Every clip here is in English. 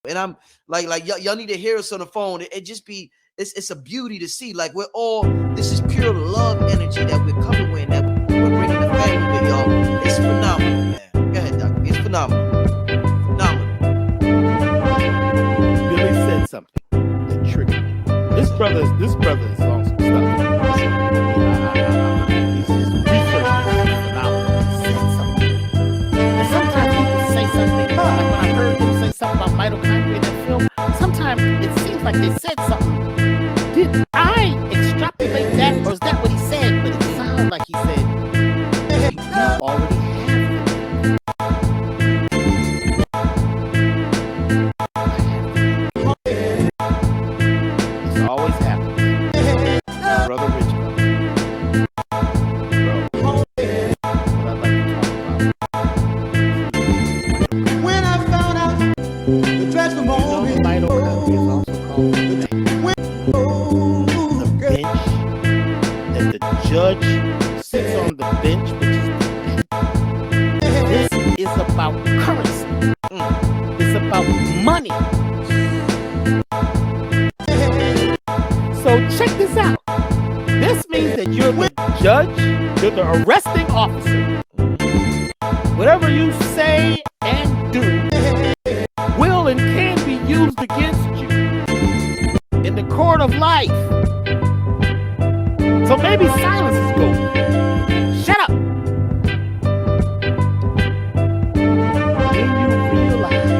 And I'm like y'all need to hear us on the phone. It just be it's a beauty to see. Like we're all this is pure love energy that we're coming with, that we're bringing the family with, y'all. It's phenomenal, man. Go ahead, Doc. It's phenomenal. Phenomenal. Billy said something that triggered me. This brother is on some stuff. He's researching phenomenal. He said something. And sometimes people say something. Like when I heard them say something about mitochondria in that film, sometimes it seems like they said something. Did I extrapolate that, or is that what he said? But it sounds like he said, you already have it. This always happens. Brother Rich, bro. What I like to talk about. When I found out the dreadful moment, Mitochondria is also called the bench that the judge sits on the bench, which is this is about currency. It's about money. So check this out. This means that you're the judge, you're the arresting officer. Whatever you say and do will and can be used against you in the court of life. So maybe silence is gold. Shut up. When you realize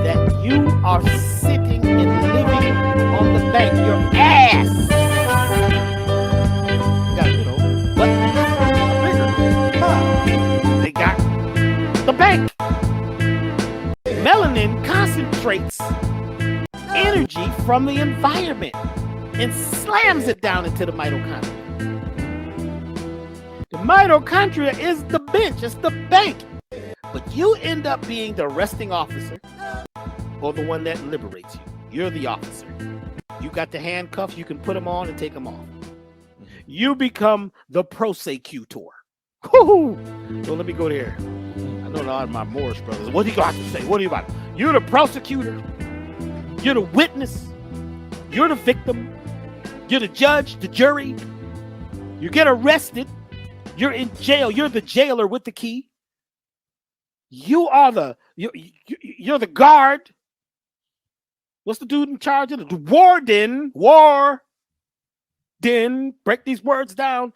that you are sitting and living on the bank, your ass got, bigger. They got the bank. Melanin concentrates energy from the environment and slams it down into the mitochondria. The mitochondria is the bench, it's the bank. But you end up being the arresting officer or the one that liberates you. You're the officer. You got the handcuffs, you can put them on and take them off. You become the prosecutor. Woo-hoo. So let me go there. I know a lot of my Moorish brothers. What do you got to say? What are you about? You're the prosecutor. You're the witness. You're the victim. You're the judge, the jury. You get arrested. You're in jail. You're the jailer with the key. You are you're the guard. What's the dude in charge of the warden? Warden. Break these words down.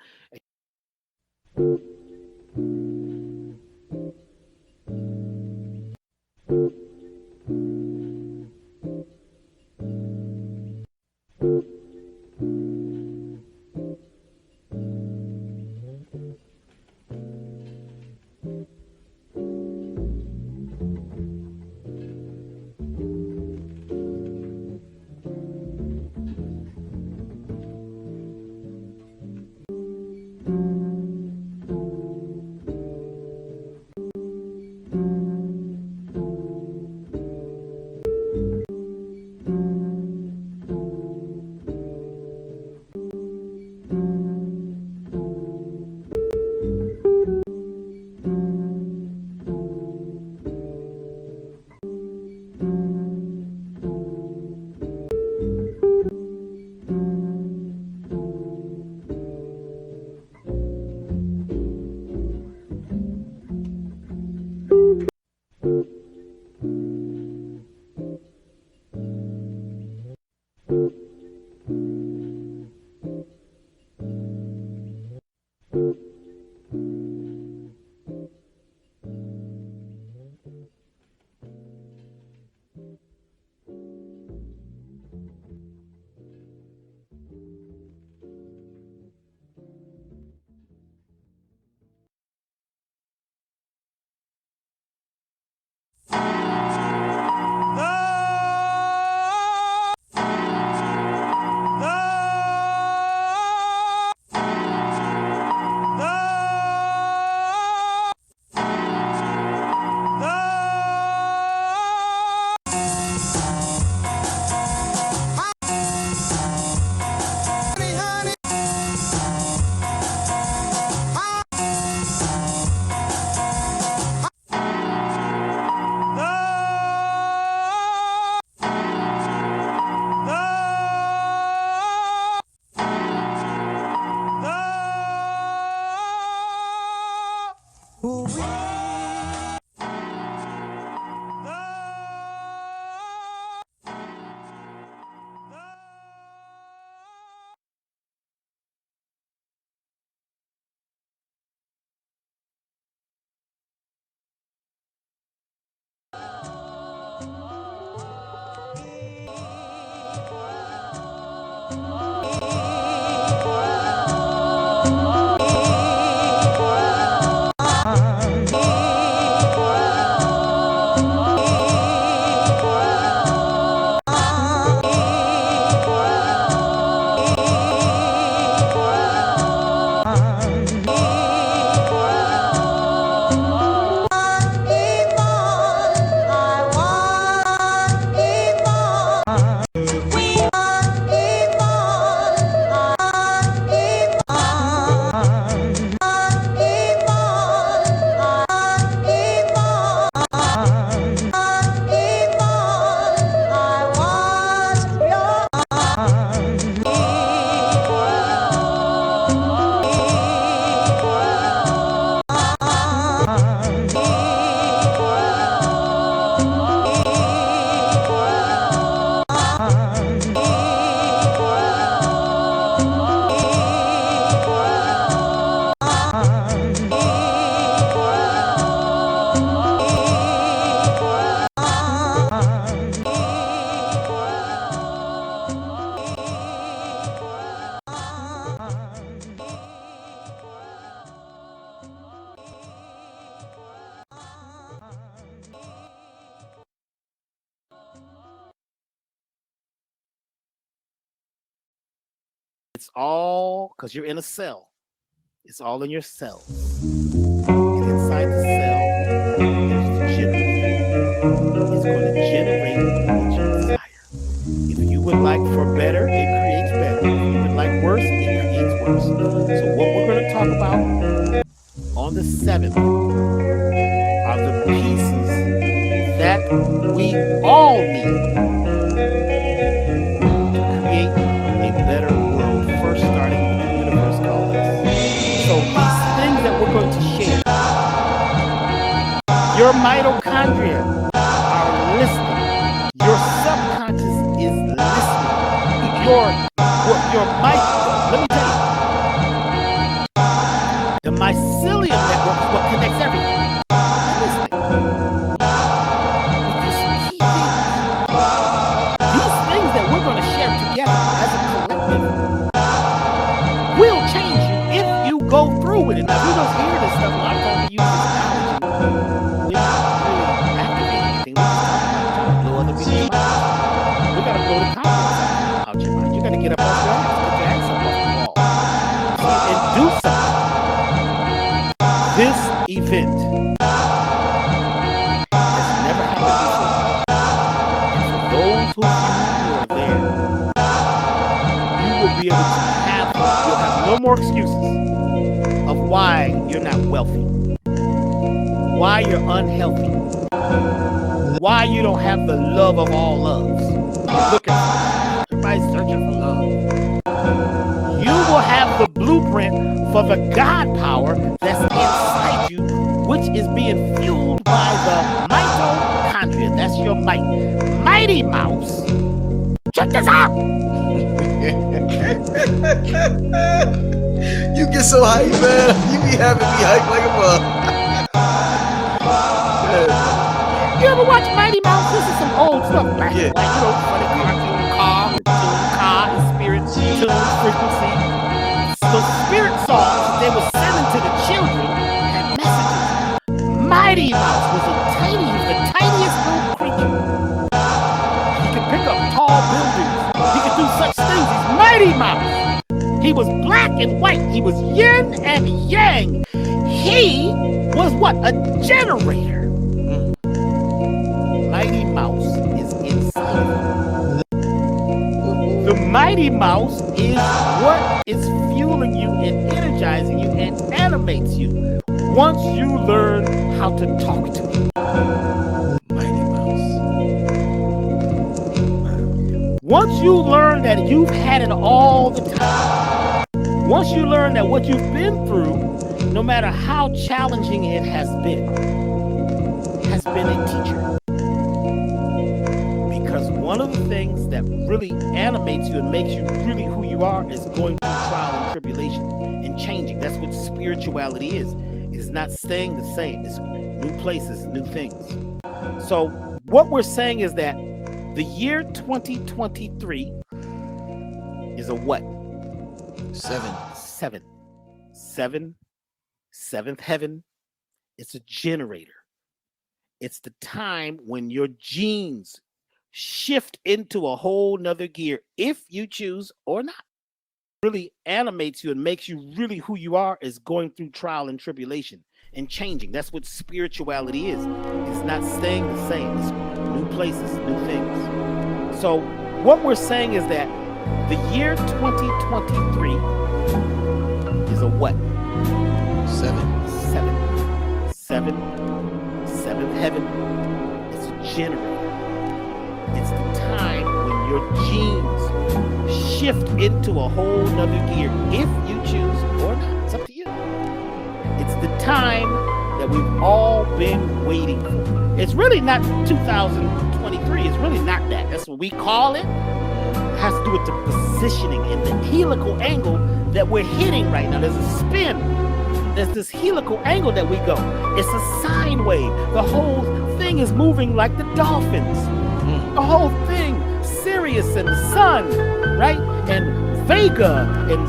It's all because you're in a cell. It's all in your cells. And inside the cell, there's the generator. It's going to generate what you desire. If you would like for better, it creates better. If you would like worse, it creates worse. So what we're going to talk about on the 7th are the pieces that we all need to create a better world, first starting with the universe called us. So these things that we're going to share, your mitochondria are listening. Your subconscious is listening. Your let me tell you, the mycelium network is what connects everything. Listening. These things that we're going to share together as a collective will change you if you go through with it. Now, we don't hear this stuff a lot of times. We use this knowledge. We don't really activate anything. We just talk about it, trying to blow other people's minds. We got to blow the confidence out your mind. You got to get up off your ass, get your ass up off the wall, and do something. This event has never happened before. And for those who are there, you will be able to you'll have no more excuses of why you're not wealthy, why you're unhealthy, why you don't have the love of all loves. You're looking for love. Everybody's searching for love. You will have the blueprint for the God power that's inside you, which is being fueled by the mitochondria. That's your mighty mouse. Check this out. You get so hype, man. You be having me hype like a bug. You ever watch Mighty Mouse? This is some old stuff, black and white, funny cartoon car, and spirit, tune, frequency. The spirit songs that they were sending to the children had messages. Mighty Mouse was the tiniest little creature. He could pick up tall buildings. He could do such things. He's Mighty Mouse. He was black and white. He was yin and yang. He was what? A generator. Mighty Mouse is inside. The Mighty Mouse is what is fueling you and energizing you and animates you once you learn how to talk to it. Mighty Mouse. Once you learn that you've had it all the time, once you learn that what you've been through, no matter how challenging it has been a teacher. Because one of the things that really animates you and makes you really who you are is going through trial and tribulation and changing. That's what spirituality is. It's not staying the same. It's new places, new things. So what we're saying is that the year 2023 is a what? Seventh heaven. It's a generator. It's the time when your genes shift into a whole nother gear, if you choose or not. Really animates you and makes you really who you are is going through trial and tribulation and changing. That's what spirituality is. It's not staying the same. It's new places, new things. So what we're saying is that the year 2023 is a what? Seventh heaven. It's a generator. It's the time when your genes shift into a whole nother gear, if you choose or not. It's up to you. It's the time that we've all been waiting for. It's really not 2023. It's really not that. That's what we call it. It has to do with the positioning and the helical angle that we're hitting right now. There's a spin. There's this helical angle that we go. It's a sine wave. The whole thing is moving like the dolphins. The whole thing, Sirius and the Sun, right? And Vega and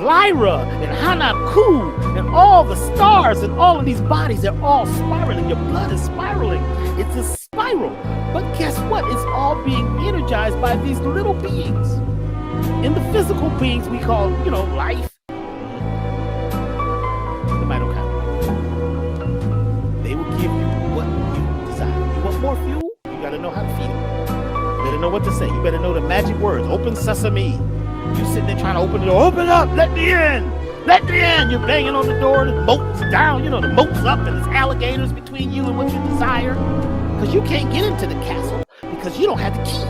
Lyra and Hanaku and all the stars and all of these bodies, they're all spiraling. Your blood is spiraling. It's a spiral. But guess what? It's all being energized by these little beings. in the physical beings we call, life, the mitochondria. They will give you what you desire. You want more fuel? You got to know how to feed it. You better know what to say. You better know the magic words. Open sesame. You sitting there trying to open the door. Open up. Let me in. Let me in. You're banging on the door. The moat's down. The moat's up, and there's alligators between you and what you desire. Because you can't get into the castle because you don't have the keys.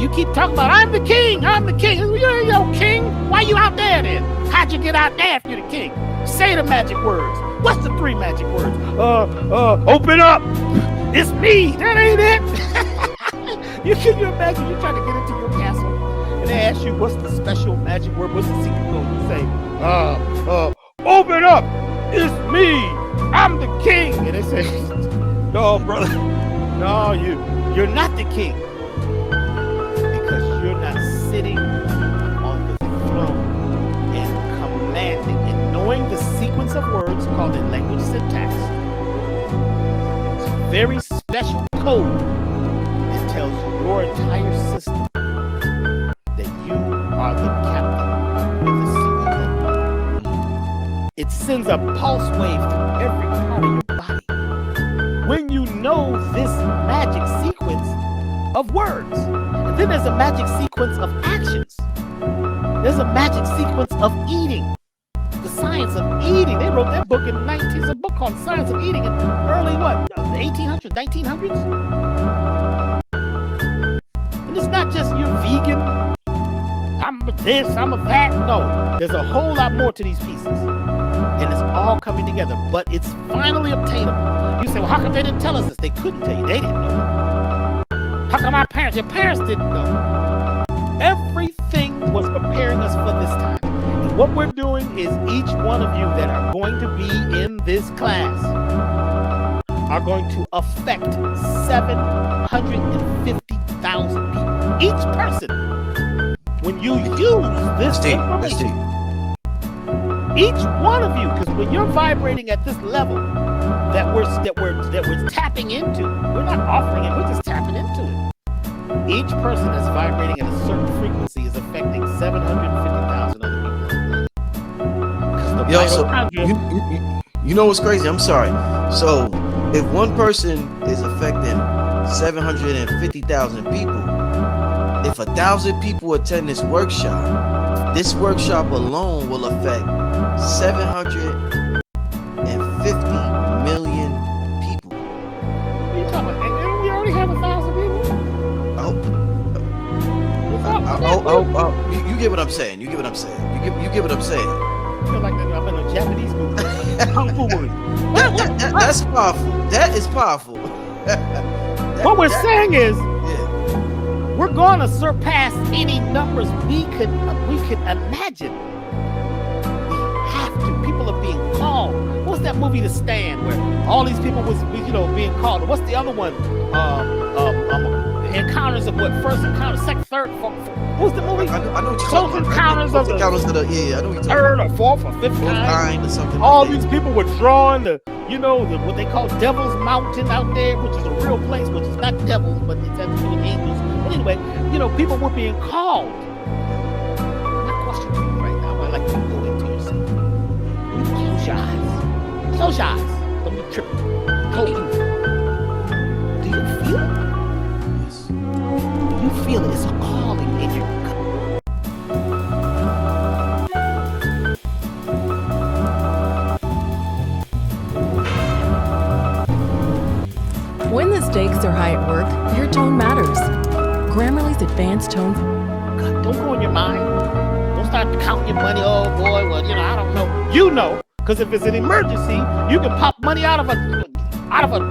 You keep talking about, I'm the king. I'm the king. You're no king. Why you out there then? How'd you get out there if you're the king? Say the magic words. What's the 3 magic words? Open up. It's me. That ain't it. Can you imagine you trying to get into your castle and they ask you what's the special magic word? What's the secret code? You say, open up. It's me. I'm the king. And they say, no, brother. No, you're not the king. Because you're not sitting on the throne and commanding and knowing the sequence of words called in language syntax. It's a very special code that tells your entire system that you are the captain of the sea. It sends a pulse wave through every part of your body when you know this magic sequence of words. And then there's a magic sequence of actions. There's a magic sequence of eating. The science of eating. They wrote that book in the 19th, a book called Science of Eating in early, the 1800s, 1900s? And it's not just you're vegan, I'm a this, I'm a that. No, there's a whole lot more to these pieces. And it's all coming together, but it's finally obtainable. You say, well, how come they didn't tell us this? They couldn't tell you. They didn't know. How come your parents didn't know? Everything was preparing us for this time. And what we're doing is each one of you that are going to be in this class are going to affect 750,000 people. Each person. When you use this information, each one of you, because when you're vibrating at this level that we're tapping into, we're not offering it, we're just tapping into it. Each person that's vibrating at a certain frequency is affecting 750,000 other people. So you know what's crazy? I'm sorry. So if one person is affecting 750,000 people, if 1,000 people attend this workshop alone will affect 750 million people. What are you talking about? We already have 1,000 people. You get what I'm saying. You get what I'm saying. I feel like I'm in a Japanese movie. Kung Fu movie. That's powerful. That is powerful. What we're saying is, we're going to surpass any numbers we could imagine. We have to. People are being called. What's that movie, The Stand, where all these people was being called? What's the other one? Encounters of what? First encounter, second, third, fourth. What's the movie? I know what you're Close talking Encounters about. of I know what you're talking third or fourth or fifth kind or something. All these people were drawn to, what they call Devil's Mountain out there, which is a real place, which is not devils, but it's actually with angels. But anyway, people were being called. My question to you right now, I'd like you to go into yourself. You close your eyes. Close your eyes. Don't be tripping. Close them. Do you feel it? Yes. You feel it. It's a calling in your gut. When the stakes are high at work, your tone matters. Grammarly's advanced tone. God, don't go in your mind. Don't start counting your money. Oh boy, well, I don't know. Because if it's an emergency, you can pop money out of a,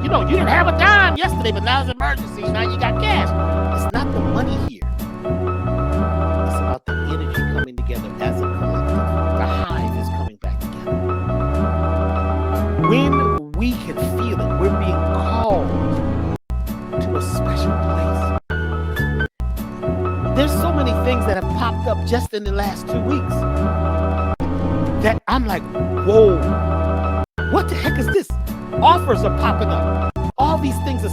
you didn't have a dime yesterday, but now it's an emergency. Now you got cash. It's not the money here. It's about the energy coming together as a collective. The hive is coming back together. When we can feel it, we're being called to a special place. There's so many things that have popped up just in the last 2 weeks that I'm like, whoa, what the heck is this? Offers are popping up. All these things are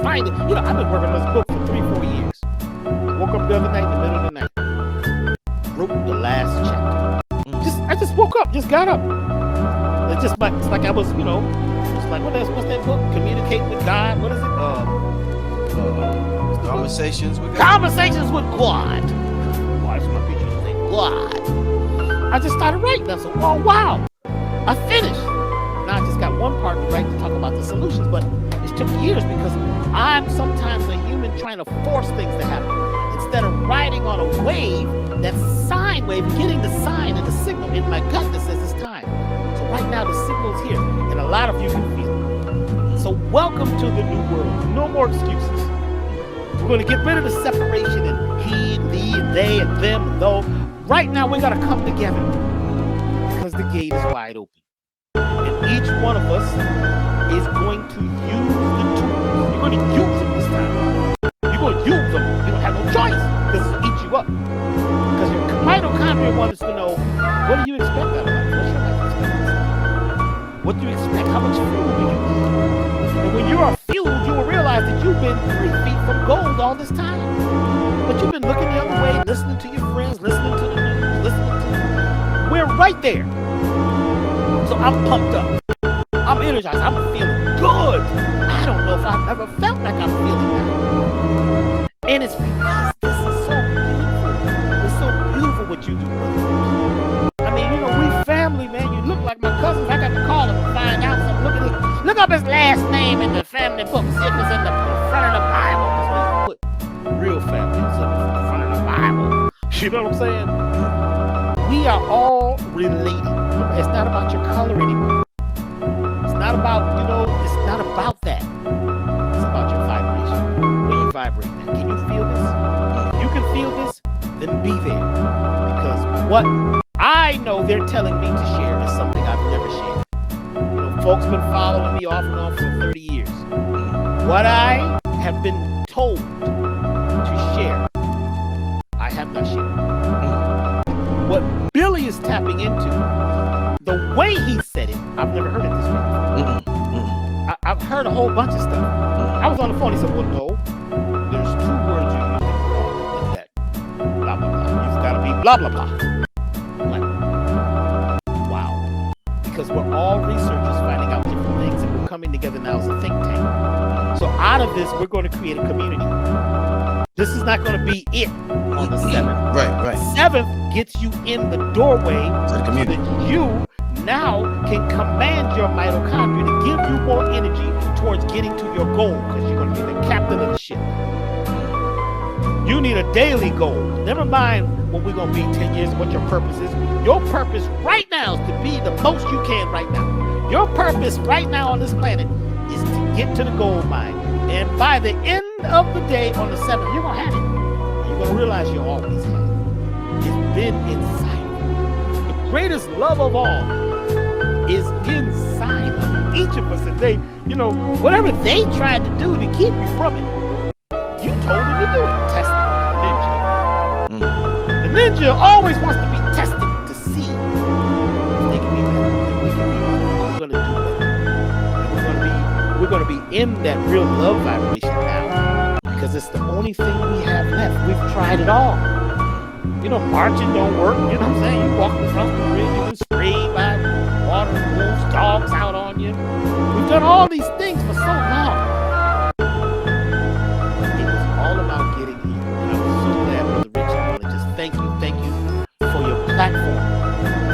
I've been working on this book for 3-4 years. I woke up the other night in the middle of the just got up. It's like I was, it's like what's that book? Communicate with God. What is it? Conversations with God. Conversations with God. Why does my preacher say God? I just started writing. I said, oh wow, I finished. Now I just got one part to write to talk about the solutions, but it took years because I'm sometimes a human trying to force things to happen. Instead of riding on a wave, that sine wave, getting the sign and the signal in my gut that says it's time. So right now the signal's here, and a lot of you can feel it. So welcome to the new world. No more excuses. We're going to get rid of the separation and he and thee and they and them and those. Right now we got to come together because the gate is wide open. And each one of us is going to use the tools. You're going to use them this time. You're going to use them. You don't have no choice because it'll eat you up. Because your mitochondria wants to know, what do you expect out of life? What's your life expectancy? What do you expect? How much fuel do you need? And when you are fueled, you will realize that you've been 3 feet from gold all this time. But you've been looking the other way, listening to your friends, listening to the news, we're right there. So I'm pumped up. I'm energized. I'm feeling good. I don't know if I've ever felt like I'm feeling that. And it's because this is so beautiful. It's so beautiful what you do, brother. I mean, we family, man. You look like my cousins. I got to call him and find out something. Look up his last name in the family book. See if it's in the front of the Bible. That's what you put. Real family is in the front of the Bible. You know what I'm saying? We are all related. It's not about your color anymore. It's not about, it's not about that. It's about your vibration. When you vibrate, can you feel this? If you can feel this, then be there. Because what I know they're telling me to share is something I've never shared. Folks been following me off and on for 30 years. What I have been told to share, I have not shared. What Billy is tapping into, the way he said it, I've never heard it this way. I've heard a whole bunch of stuff. I was on the phone, he said, well, no, there's 2 words you're using wrong in that. Blah, blah, blah. You've got to be blah, blah, blah. I'm like, wow. Because we're all researchers finding out different things, and we're coming together now as a think tank. So out of this, we're going to create a community. This is not going to be it on the 7th. Right. 7th gets you in the doorway To the community. so that you now can command your mitochondria to give you more energy towards getting to your goal, because you're going to be the captain of the ship. You need a daily goal. Never mind what we're going to be 10 years, what your purpose is. Your purpose right now is to be the most you can right now. Your purpose right now on this planet is to get to the gold mine. And by the end of the day on the 7th, you're going to have it. You're going to realize you always had it. It's been inside of you. The greatest love of all is inside of each of us. And they, whatever they tried to do to keep you from it, you told them to do it. Test it. Ninja. The ninja always wants to be tested to see if they can be better. If we can be better. We're going to do better. And we're going to be in that real love vibration now, because it's the only thing we have left. We've tried it all. Marching don't work. You know what I'm saying? You walk across the bridge, you've been sprayed by water, wolves, dogs out on you. We've done all these things for so long. It was all about getting here. And I'm so glad, Brother Rich. I want to just thank you for your platform,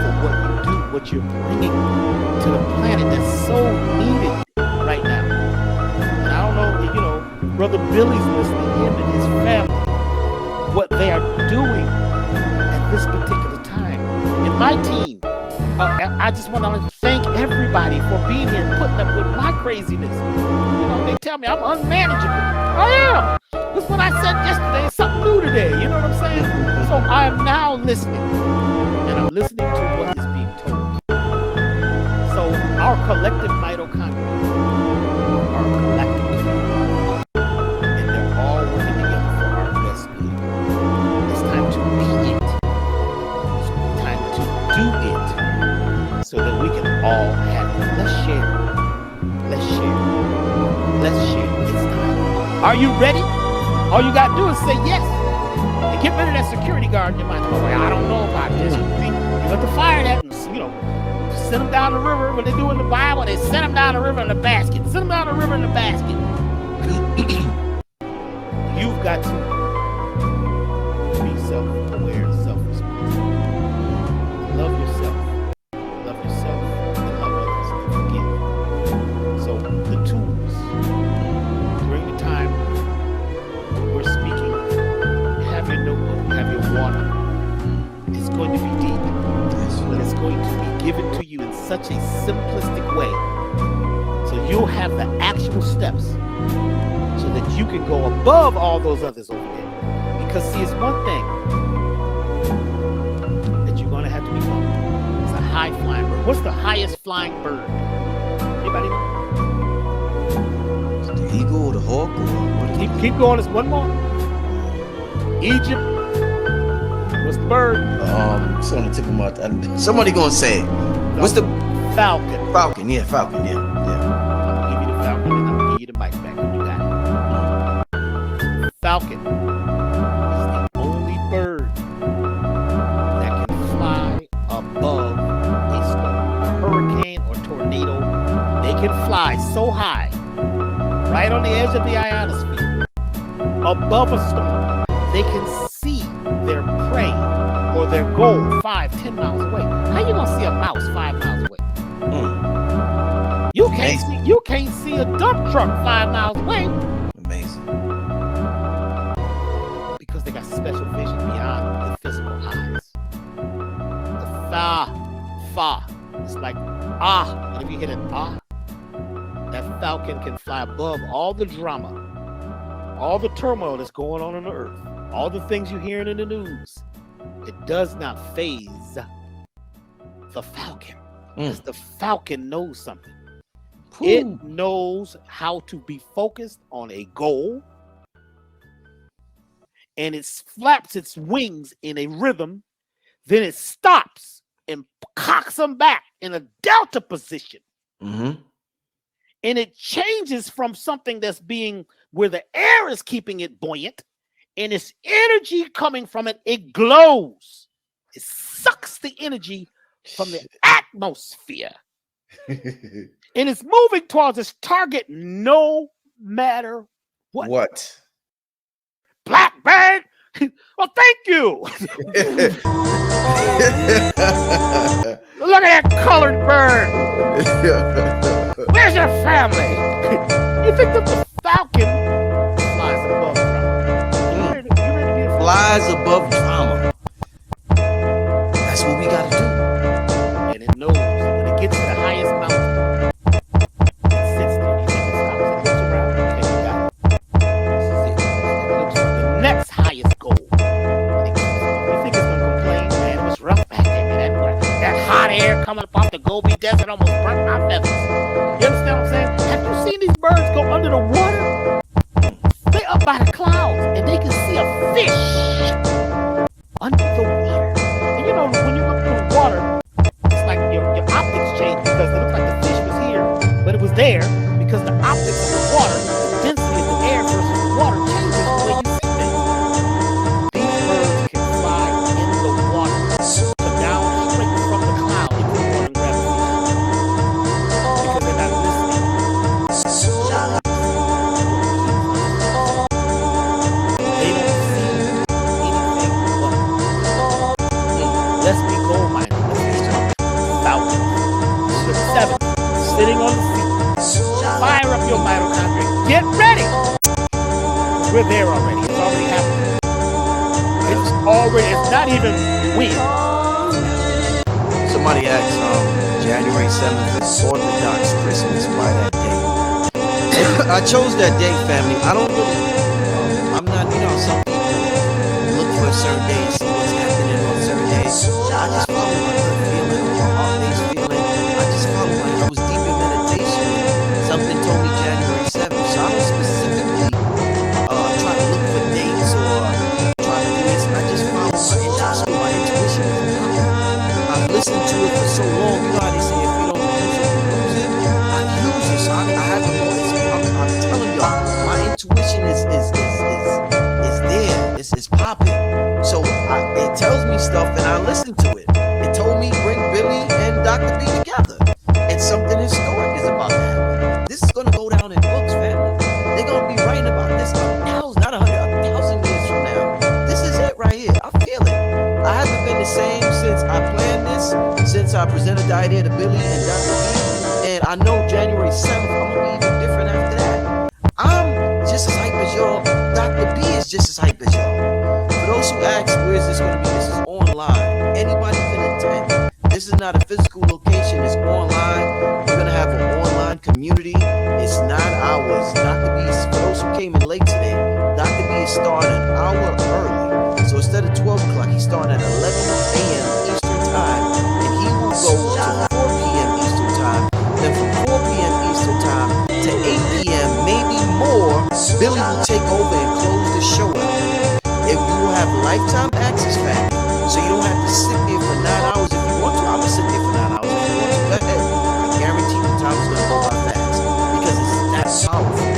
for what you do, what you're bringing to the planet that's so needed right now. And I don't know, Brother Billy's listening, him and his family, what they are doing at this particular time. And my team, I just want to thank everybody for being here and putting up with my craziness. They tell me I'm unmanageable. I am. That's what I said yesterday. It's something new today. You know what I'm saying? So I am now listening. And I'm listening to what is being told. So our collective mitochondria are collective. And they're all working together for our best good. It's time to be it. It's time to do it. So that we can all have it. Let's share. Let's share. Let's share. It's time. Are you ready? All you got to do is say yes. And get rid of that security guard in your mind. Oh, I don't know about this. You got to fire that and send them down the river. When they do in the Bible, they send them down the river in a basket. Send them down the river in a basket. You've got to be self-aware and self-responsible. Love yourself. Love yourself and love others and forgive. So the tools during the time we're speaking, have your notebook, have your water. It's going to be deep, but it's going to be given to you in such a simplistic way. So you'll have the actual steps so that you can go above all those others over there. Because see, it's one thing that you're going to have to become. It's a high flying bird. What's the highest flying bird? Anybody know? The eagle or the hawk or what? Keep going. There's one more. Egypt. What's the bird? It's on the tip of my tongue. Somebody gonna say it. What's the falcon? Falcon, yeah. I'm gonna give you the falcon and I'm gonna give you the mic back when you got it. Falcon is the only bird that can fly above a storm, hurricane or tornado. They can fly so high, right on the edge of the ionosphere, above a storm. They can see their prey or their goal 5-10 miles away. How you gonna see a mouse 5 miles away? You can't see a dump truck 5 miles away. Amazing. Because they got special vision beyond the physical eyes. The fa. It's like and if you hit an that falcon can fly above all the drama, all the turmoil that's going on the earth, all the things you're hearing in the news. It does not faze the falcon. Because the falcon knows something. Ooh. It knows how to be focused on a goal. And it flaps its wings in a rhythm. Then it stops and cocks them back in a delta position. Mm-hmm. And it changes from something that's being where the air is keeping it buoyant. And its energy coming from it, it glows. It sucks the energy from the atmosphere. And it's moving towards its target no matter what. What? Blackbird? Well, thank you. Look at that colored bird. Where's your family? You think that the falcon flies above drama? Flies above drama. That's what we gotta do. And it knows when it gets to the highest mountain, it sits there. You think it stops and looks around? Okay, you got it. This is it. It looks for the next highest goal. And you think it's gonna complain? Man, it was rough back there. Man, that hot air coming up off the Gobi Desert almost burnt my feathers. You understand what I'm saying? Have you seen these birds go under the water? They're up by the clouds and they can see a fish under the water. And you know, when you look through the water, it's like your optics change because it looks like the fish was here, but it was there because the optics of the water, the density of the air versus the water changes the way you see things. These birds can fly in the water, but down straight from the cloud into the water and grab a fish. Because they're not listening. They don't see anything but let's be gold minded. Falcons. Number 7, sitting on the seat. Fire up your mitochondria. Get ready. We're there already. It's already happening. It's not even when. Somebody asked January 7th is Orthodox Christmas by that day. I chose that day, family. I don't really I'm not, some people look for a certain day and see what's happening on certain days. I just follow my good feeling or my heart-based feeling. I just follow I was deep in meditation. Something told me January 7th. So I don't specifically try to look for dates or try to do this. I just follow my intuition. I've listened to it for so long. You know how they say if you don't use it, you lose it. I use it, so I have to know this. I'm telling y'all, my intuition is there. It's popping. So it tells me stuff, and I listen to it. It told me bring Billy and same since I planned this, since I presented the idea to Billy and Dr. B. And I know January 7th, I'm gonna be even different after that. I'm just as hype as y'all. Dr. B is just as hype as y'all. For those who ask, where is this gonna be? This is online. Anybody can attend. This is not a physical location, it's online. We're gonna have an online community. It's 9 hours. Dr. B, for those who came in late today, Dr. B is starting an hour early. So instead of 12 o'clock, he's starting at 11 a.m. Eastern time. And he will go to 4 p.m. Eastern time. Then from 4 p.m. Eastern time to 8 p.m., maybe more, Billy will take over and close the show out. If you will have lifetime access back, so you don't have to sit there for 9 hours if you want to. I'm gonna sit there for 9 hours if you want to. Go ahead. I guarantee the time is gonna go by fast because it's that powerful.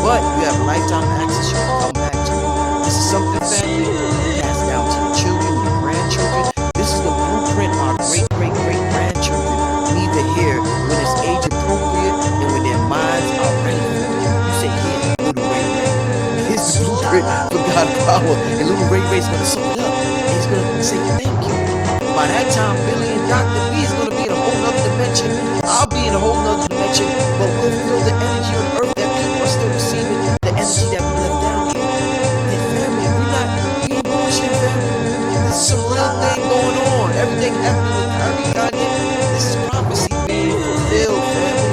But you have lifetime access. You can come back to it. This is something family passed down to your children, your grandchildren. This is the blueprint our great grandchildren need to hear when it's age appropriate and when their minds are ready for it. You say, "Here, little Ray Ray. Here's the blueprint for God power," and little Ray Ray's gonna sum it up. He's gonna say thank you. By that time, Billy and Dr. B is gonna be in a whole nother dimension. I'll be in a whole nother dimension, but we'll feel the energy on earth that people are still receiving, the energy that we left down here. And family, we ain't bullshit, family. There's some real thing going on. Everything happening with Kyrie Kanye. This is prophecy being fulfilled, family.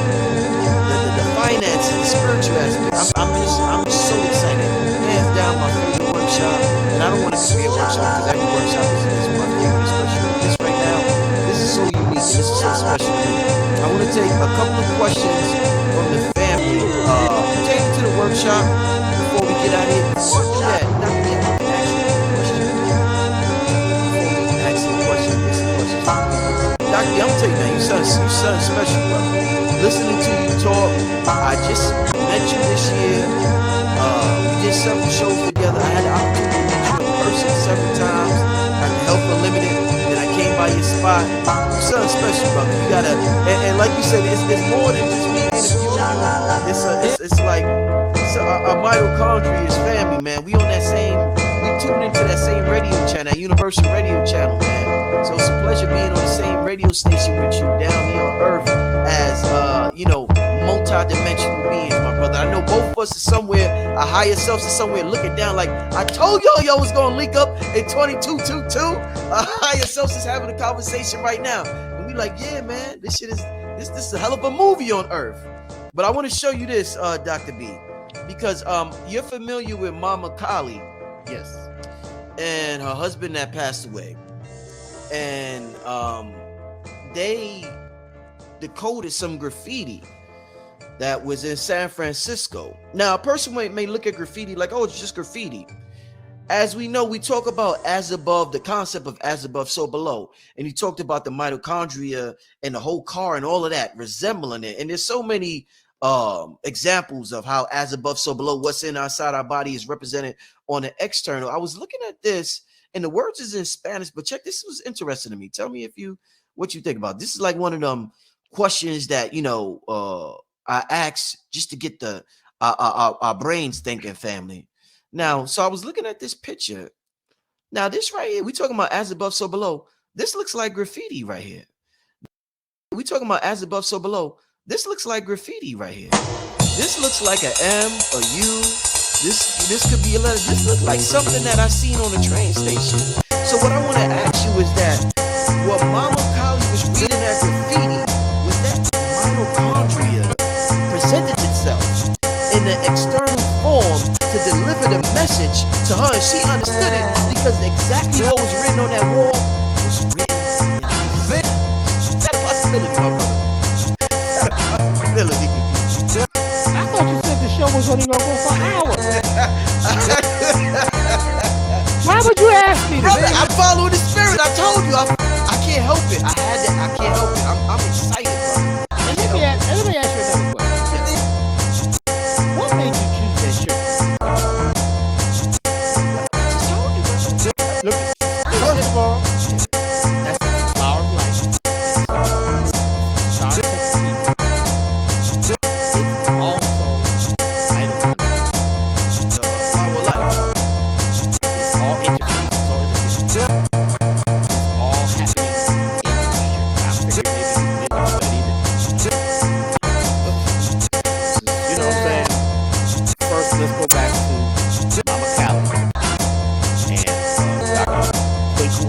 The finances, the spiritual aspect. I'm just so excited. Hands down, my favorite workshop. And I don't want it to be a workshop because every workshop is my favorite, especially this right now. This is so unique and this is so special to me. I want to take a couple of questions from the family pertaining to the workshop before we get out of here. Before I do that, Dr. B, I want to ask you a question. Before we ask you a question, this question. Dr. B, I'm telling you, man, you sound special, brother. Listening to you talk, I just met you this year. We did several shows together. I had the opportunity to meet you in person several times at the Health Unlimited. Then I came by your spot. You sound special, brother. You gotta, and like you said, it's more than just me interviewing you. It's like a mitochondria is family, man. We on that same, we tuned into that same radio channel, that Universal Radio channel, man. So it's a pleasure being on the same radio station with you down here on Earth as multi-dimensional beings, my brother. I know both of us are somewhere, our higher selves are somewhere looking down like, I told y'all was gonna link up in 2222. Our higher selves is having a conversation right now. And we like, yeah, man, this is a hell of a movie on Earth. But I want to show you this, Dr. B, because you're familiar with Mama Kali. Yes. And her husband that passed away. And they decoded some graffiti that was in San Francisco. Now, a person may look at graffiti like, oh, it's just graffiti. As we know, we talk about as above, the concept of as above, so below. And he talked about the mitochondria and the whole car and all of that, resembling it. And there's so many examples of how as above, so below, what's inside our body is represented on the external. I was looking at this, and the words is in Spanish, but check, this was interesting to me. Tell me what you think about it. This is like one of them questions that, I ask just to get our brains thinking, family. Now, so I was looking at this picture. Now, this right here, we talking about as above, so below. This looks like graffiti right here. We talking about as above, so below. This looks like graffiti right here. This looks like an M, a U. This could be a letter. This looks like something that I seen on the train station. So what I want to ask you is that what Mama Kali was reading at graffiti was that mitochondria presented itself in the external form to deliver the message to her, and she understood it because exactly what was written on that wall was written in her. That's a possibility, my brother. That's a possibility. I thought you said the show was only gonna go for hours. Why would you ask me this? Brother, I'm following the spirit. I told you, I can't help it. I can't help it. I'm excited, brother. Let me ask you another question. What made you choose that shirt? I just told you, brother. Look, first of all, that's the flower of life. Star Trek. It's also mitochondria. The flower life. It's all interconnected. It's all let's go back to Mama Callie and Dr. Kwaku Ando, which is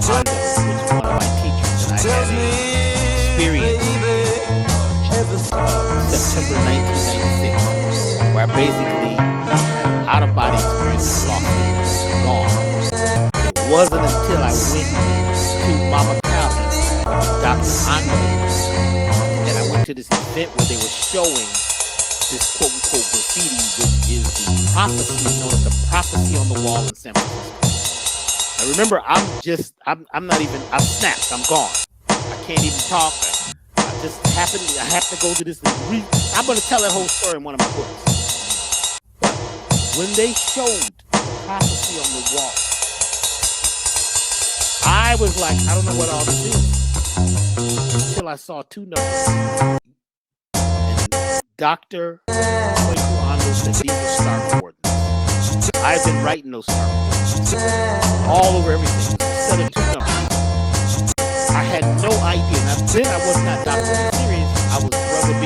one of my teachers, and I had an experience September 1996, where I basically out of body experience lost it, gone. It wasn't until I went to Mama Callie, Dr. Ando, that I went to this event where they were showing this quote unquote graffiti, which is the prophecy known as the prophecy on the wall in San Francisco. Now remember, I'm not even, I'm snapped, I'm gone. I can't even talk. I have to go to this. I'm going to tell that whole story in one of my books. But when they showed the prophecy on the wall, I was like, I don't know what all this is, until I saw two numbers. Dr. Kwaku Ando said these are star coordinates. I've been writing those star coordinates all over everything. Set of two numbers. I had no idea. Now then I was not Dr. B serious. I was Brother B.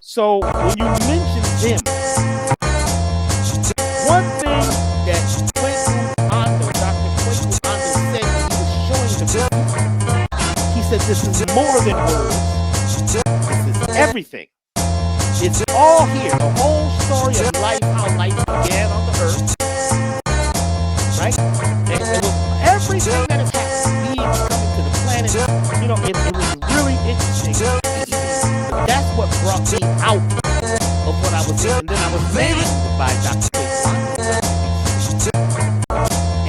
So when you mention them, one thing that Kwaku Ando, Dr. Kwaku Ando said when he was showing the video, he said, this is more than words. This is everything. It's all here. The whole story of life, how life began on the earth. Right? And it was everything that has happened. Beings coming to the planet. You know, it was really interesting. But that's what brought me out of what I was doing. And then I was managed by Dr. Kwaku Ando.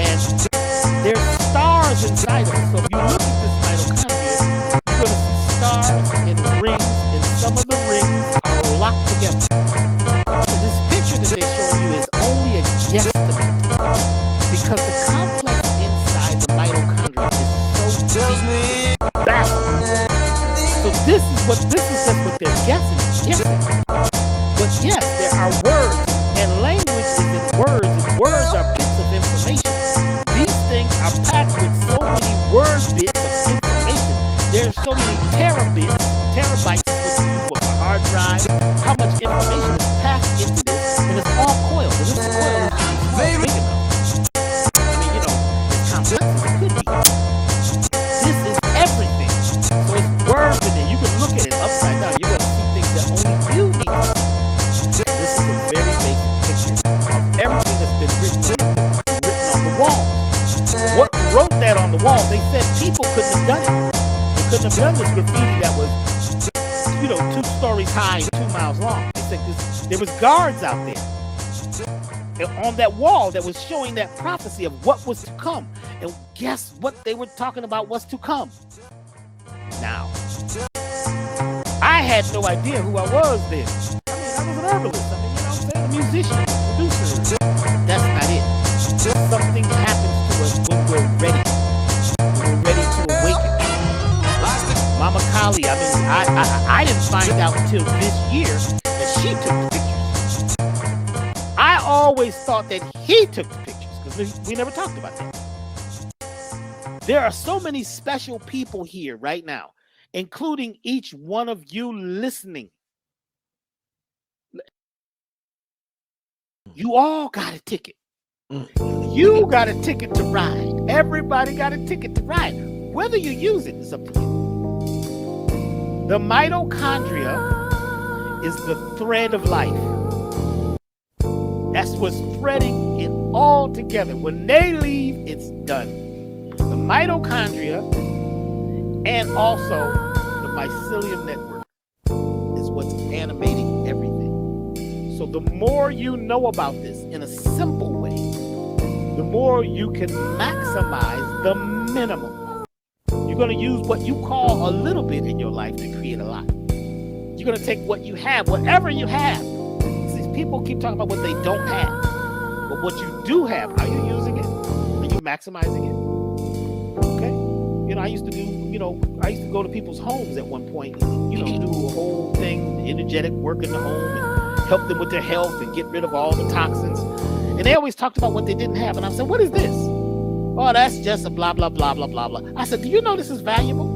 And there's stars inside of it. So if you look at this mitochondria, you're going to see stars and rings, and some of the rings are locked together. So this picture that they're showing you is only a guesstimate, because the complex inside the mitochondria is so deep, baffling. So this is just what they're guessing. But yes, there are words, and language isn't words, and words are bits of information. These things are packed with so many word bits of information. There's so many terabytes for a hard drive. How much information is packed into this, and it's all coiled. And this coil is big enough. I mean, you know, it's complex as it could be. This is everything. So it's words in there. You can look at it upside down. You're going to see things that only you need to see. This is a very basic picture of everything that's been written on the wall. What wrote that on the wall? They said people couldn't have done it. They couldn't have done this graffiti that was, 2 stories high and 2 miles long. They said there was guards out there on that wall that was showing that prophecy of what was to come. And guess what they were talking about was to come. Now, I had no idea who I was then. I mean, I was an herbalist. I mean, you know what I'm saying? A musician, a producer. That's not it. Something happens to us when we're ready. When we're ready to awaken. Mama Callie, I mean, I didn't find out until this year that she took the pictures. I always thought that he took the pictures because we never talked about that. There are so many special people here right now, including each one of you listening. You all got a ticket. You got a ticket to ride. Everybody got a ticket to ride. Whether you use it is up to you. The mitochondria is the thread of life. That's what's threading it all together. When they leave, it's done. The mitochondria and also the mycelium network is what's animating everything. So the more you know about this in a simple way, the more you can maximize the minimum. You're going to use what you call a little bit in your life to create a lot. You're going to take what you have, whatever you have. See, people keep talking about what they don't have. But what you do have, are you using it? Are you maximizing it? Okay? You know, I used to go to people's homes at one point, and, do a whole thing, energetic work in the home, and help them with their health and get rid of all the toxins. And they always talked about what they didn't have. And I said, what is this? Oh, that's just a blah, blah, blah, blah, blah, blah. I said, do you know this is valuable?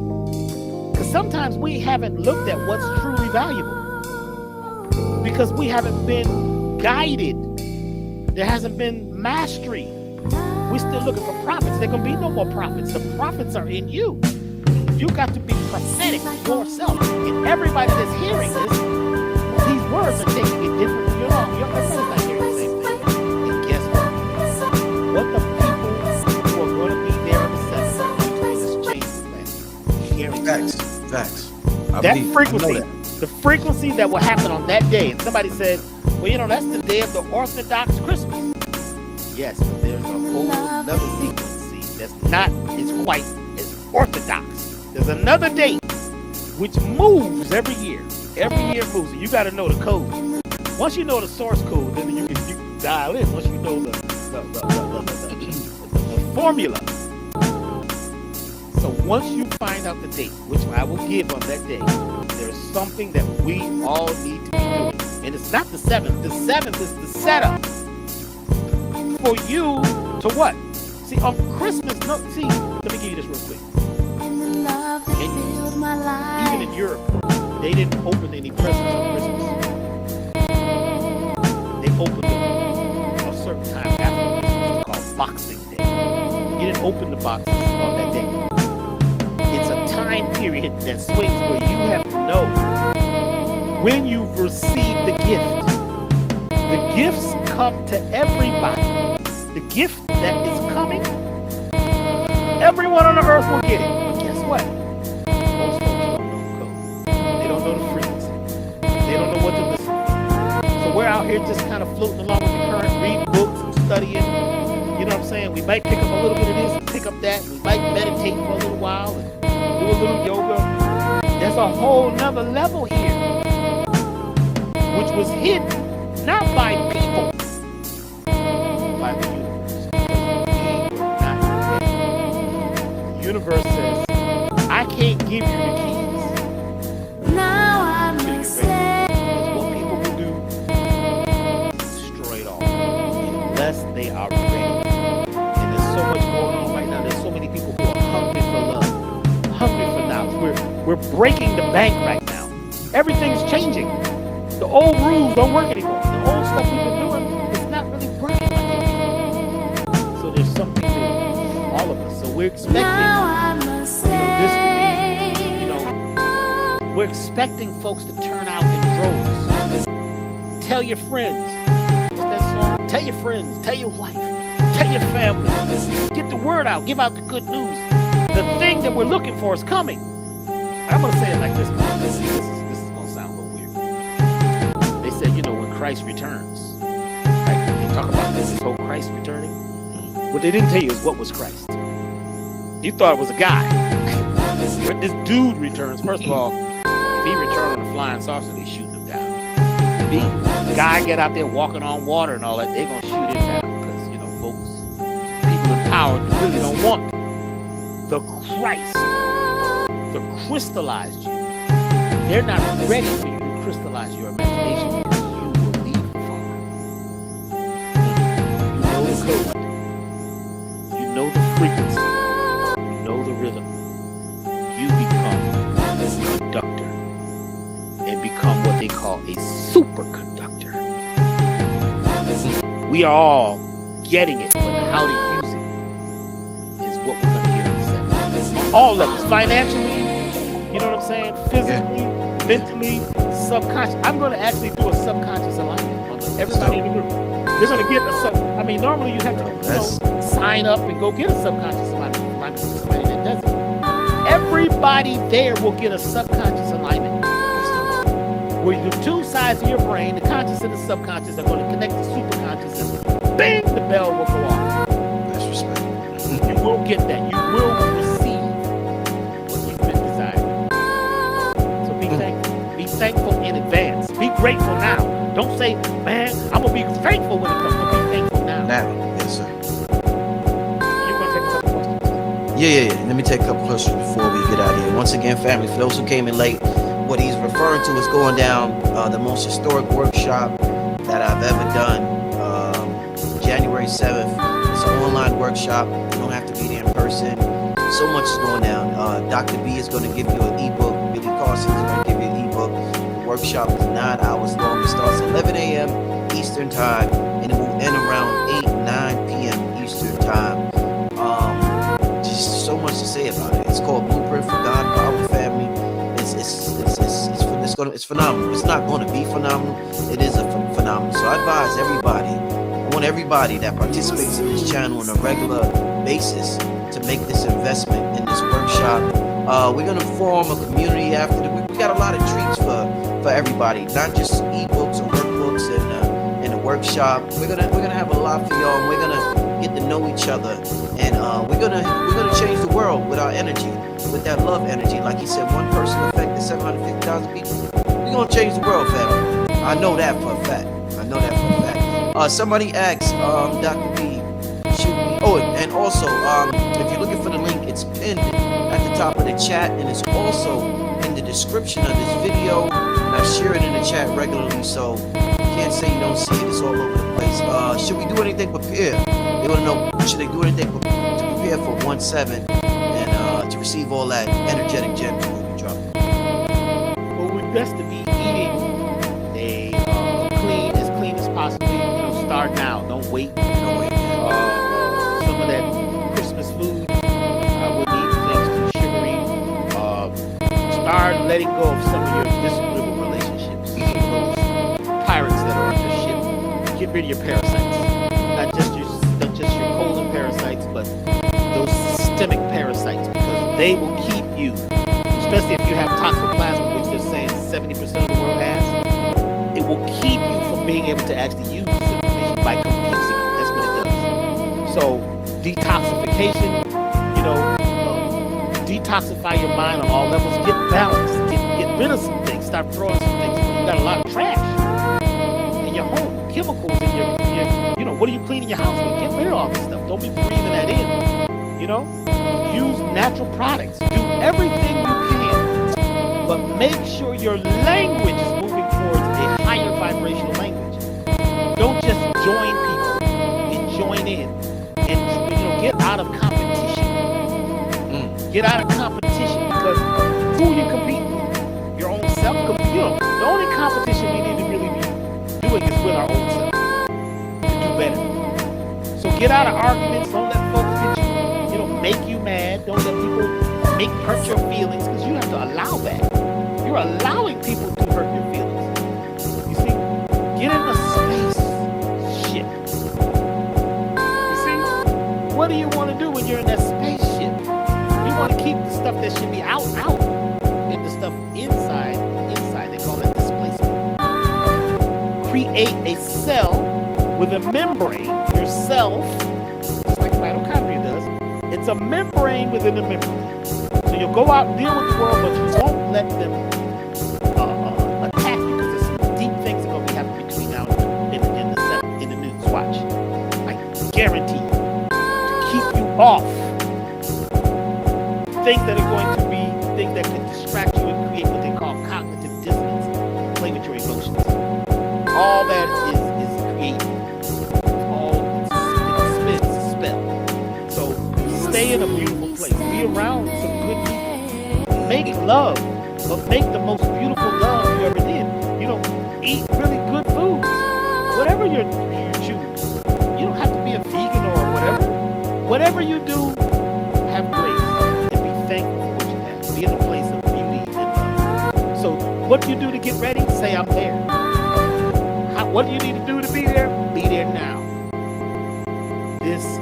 Because sometimes we haven't looked at what's truly valuable. because we haven't been guided. There hasn't been mastery. We're still looking for prophets. There can be no more prophets. The prophets are in you. You got to be prophetic yourself. And everybody that's hearing this, these words are taking it different. Your friends not hearing the same thing. And guess what? What the people who are going to be there on the 7th change this plan. Facts. That frequency, the frequency that will happen on that day. And somebody said, well, that's the day of the Orthodox Christmas. Yes, but there's a whole other frequency that's not as quite as orthodox. There's another date which moves every year. Every year moves. You got to know the code. Once you know the source code, then you can dial in. Once you know the formula. So once you find out the date, which I will give on that day, there's something that we all need to be doing. And it's not the 7th. The 7th is the setup for you to what? See, on Christmas, let me give you this real quick. Even in Europe, they didn't open any presents on Christmas. They opened them a certain time after Christmas called Boxing Day. You didn't open the boxes on that day. It's a time period that swings where you have to know when you've received the gift. The gifts come to everybody. The gift that is coming, everyone on the earth will get it. But guess what? Most folks don't know the code. They don't know the frequency. They don't know what to listen to. So we're out here just kind of floating along with the current, reading books and studying. You know what I'm saying? We might pick up a little bit of this and pick up that. We might meditate for a little while and do a little yoga. There's a whole nother level here, which was hidden not by people, by the universe. We were not ready. The universe says, I can't give you the keys. Now I'm because what people will do, destroy it all, unless they are ready. And there's so much going on right now. There's so many people who are hungry for love, hungry for knowledge. We're breaking the bank right now. Everything's changing. The old rules don't work anymore. The old stuff we've been doing is not really working like it. So there's something to all of us. So we're expecting this to be, we're expecting folks to turn out in droves. Tell your friends. What's that song? Tell your friends. Tell your wife. Tell your family. Get the word out. Give out the good news. The thing that we're looking for is coming. I'm going to say it like this. This is going to sound a little weird. They said, when Christ returns, right? They talk about this whole Christ returning. What they didn't tell you is what was Christ. You thought it was a guy. When this dude returns, first of all, if he returned on a flying saucer, they shooting him down. If the guy get out there walking on water and all that, they're going to shoot him down because, folks, people in power really don't want the Christ, the crystallized you. They're not ready for you to crystallize your imagination because you will leave far. You know the code. You know the frequency. You know the rhythm. You become a conductor and become what they call a superconductor. We are all getting it, but how to use it is what we're going to get in a second. On all levels, financially, you know what I'm saying? Physically, mentally, subconscious. I'm going to actually do a subconscious alignment on everybody in the group. They're going to get a normally you have to sign up and go get a subconscious alignment with somebody that does it. Everybody there will get a subconscious alignment. Where the two sides of your brain, the conscious and the subconscious, are going to connect to superconscious, and bang, the bell will go off. That's respect. You will get that. You will receive what you've been desiring. So be thankful. Be thankful in advance. Be grateful now. Don't say, man, I'm going to be thankful when it comes. Be thankful now. Now, yes, sir. You're going to take a couple questions. Yeah. Let me take a couple questions before we get out of here. Once again, family, for those who came in late, what he's referring to is going down the most historic workshop that I've ever done. January 7th. It's an online workshop. You don't have to be there in person. So much is going down. Dr. B is going to give you an ebook. Billy Carson is going to give you an ebook. The workshop is 9 hours long. It starts at Eastern time, and it will end around 8-9 p.m. Eastern time. Just so much to say about it. It's called Blueprint for God Power Family. It's phenomenal. It's not going to be phenomenal. It is a phenomenal. So I advise everybody. I want everybody that participates in this channel on a regular basis to make this investment in this workshop. We're gonna form a community after we got a lot of treats for everybody, not just ebooks or workbooks and the workshop. We're gonna have a lot for y'all, and we're gonna get to know each other, and we're gonna change the world with our energy, with that love energy. Like he said, one person affected 750,000 people. We're gonna change the world, family. I know that for a fact. Somebody asked, Dr. B, should we? Oh, and also, if you're looking for the link, it's pinned at the top of the chat, and it's also in the description of this video. And I share it in the chat regularly, so you can't say you don't see it. It's all over the place. Should we do anything prepared? They want to know, should they do anything to prepare for 1/7 and to receive all that energetic gems we'll be dropping? Well, we're best to be eating as clean as possible. Start now. Don't wait. Some of that Christmas food, I would eat things too sugary. Start letting go of some of your disagreeable relationships. Some of those pirates that are on your ship. Get rid of your parasites. Not just your colon parasites, but those systemic parasites, because they will keep you, especially if you have toxoplasma, which they're saying 70% of the world has. It will keep you from being able to actually use this information by confusing you. That's what it does. So detoxification, detoxify your mind on all levels. Get balanced. Get rid of some things. Start throwing some things. You got a lot of trash in your home, chemicals in your what are you cleaning your house with? Get rid of all this stuff. Don't be breathing that in. Use natural products. Do everything you can, but make sure your language is moving towards a higher vibrational language. Don't just join people and join in, and get out of competition. Get out of competition, because who you competing with? Your own self. The only competition we need to really be doing is with our own self to do better. So get out of arguments. Don't let folks get you, make you mad. Don't let people hurt your feelings, because you have to allow that. You're allowing people to hurt your feelings. You see, get in a spaceship. You see, what do you want to do when you're in that spaceship? You want to keep the stuff that should be out, and the stuff inside. They call it displacement. Create a cell with a membrane. Yourself, just like mitochondria does, it's a membrane within a membrane. So you'll go out and deal with the world, but you won't let them attack you, because there's some deep things that are going to be happening between now and in the news. Watch. I guarantee you, to keep you off things that are going to be things that could distract you and create what they call cognitive dissonance, play with your emotions. All that is created. It's a spell. So stay in a beautiful place. Be around some good people. Make love, but make the most beautiful love you ever did. Eat really good food. Whatever you choose. You don't have to be a vegan or whatever. Whatever you do, have grace and be thankful for what you have. Be in a place of beauty and love. So what do you do to get ready? Say, I'm there. What do you need to do to be there? Be there now. It's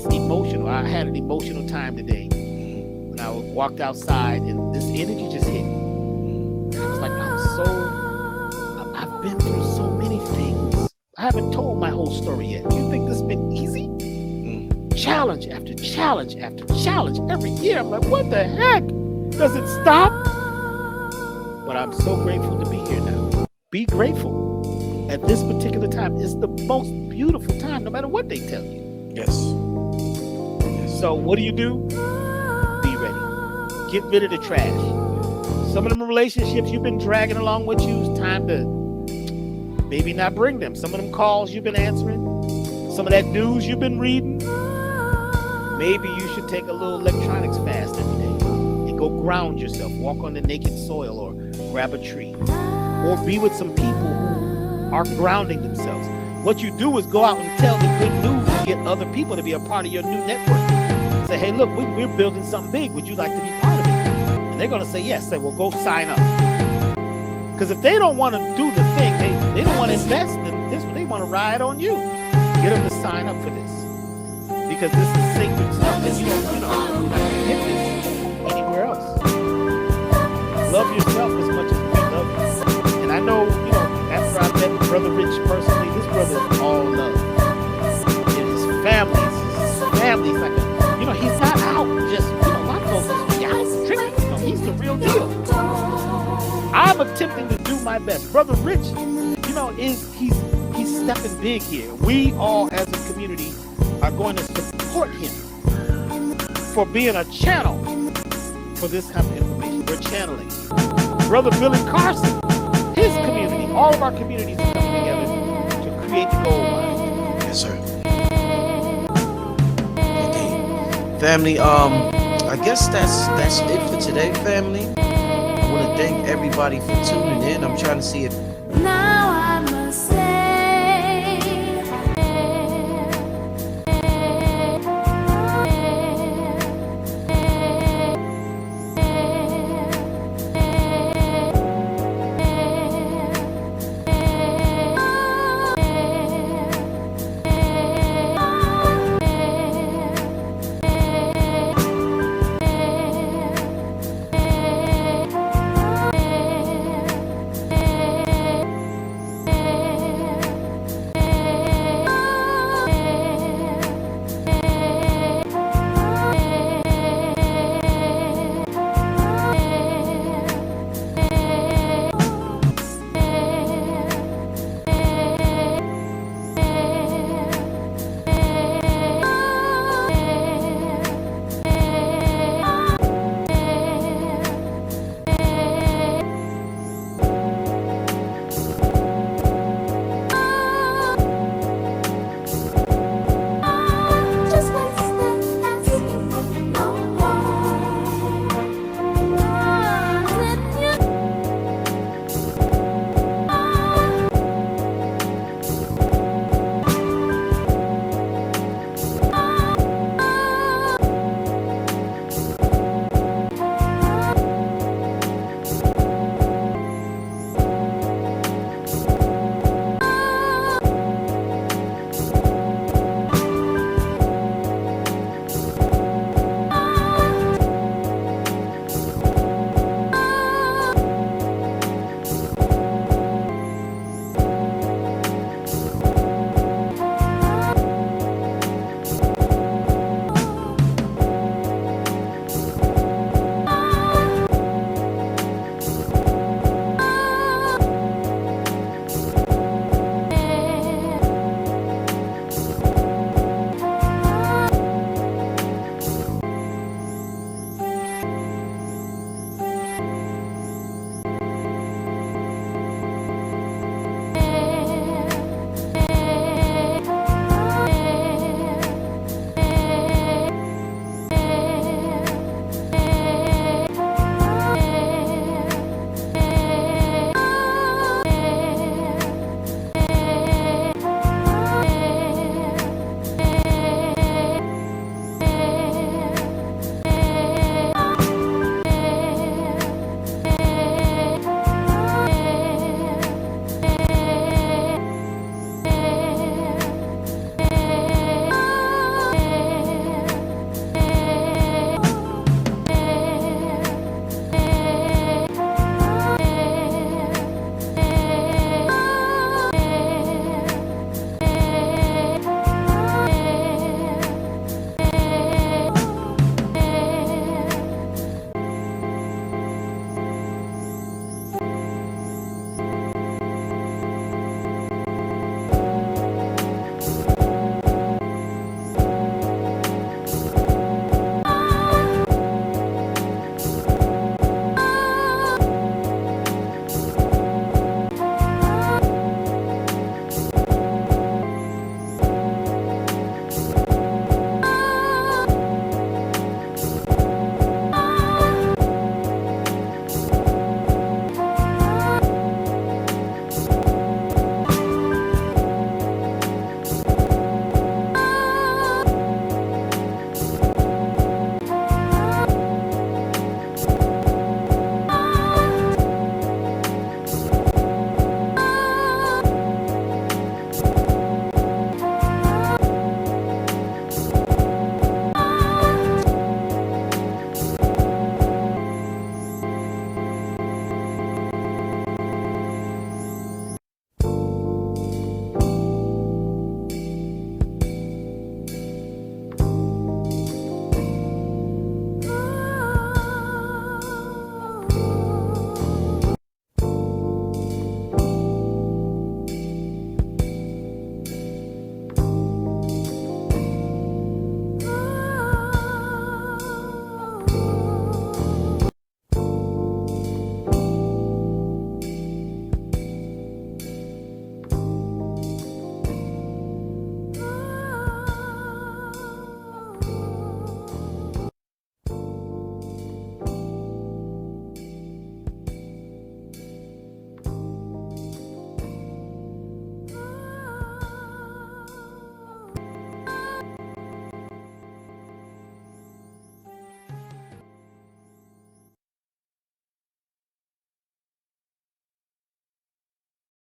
emotional. I had an emotional time today when I walked outside and this energy just hit me. I was like, I've been through so many things. I haven't told my whole story yet. You think this has been easy? Challenge after challenge after challenge every year. I'm like, what the heck? Does it stop? But I'm so grateful to be here now. Be grateful. At this particular time, it's the most beautiful time, no matter what they tell you. Yes. So what do? Be ready. Get rid of the trash. Some of them relationships you've been dragging along with you, it's time to maybe not bring them. Some of them calls you've been answering, some of that news you've been reading, maybe you should take a little electronics fast every day and go ground yourself. Walk on the naked soil or grab a tree. Or be with some people are grounding themselves. What you do is go out and tell the good news and get other people to be a part of your new network. Say, hey, look, we're building something big. Would you like to be part of it? And they're going to say yes. Say, well, go sign up. Because if they don't want to do the thing, they don't want to invest in this, they want to ride on you. Get them to sign up for this. Because this is sacred stuff that you don't get this anywhere else. Love yourself as much as we love you. And I know, after I met Brother Rich personally, this brother is all love. And his family's like he's not out just, a lot of folks just be out drinking. He's the real deal. I'm attempting to do my best. Brother Rich, he's stepping big here. We all as a community are going to support him for being a channel for this kind of information. We're channeling. Brother Billy Carson, his community, all of our communities are coming together to create the gold mine. Yes, sir. Indeed. Family, I guess that's it for today, family. I want to thank everybody for tuning in. I'm trying to see if now I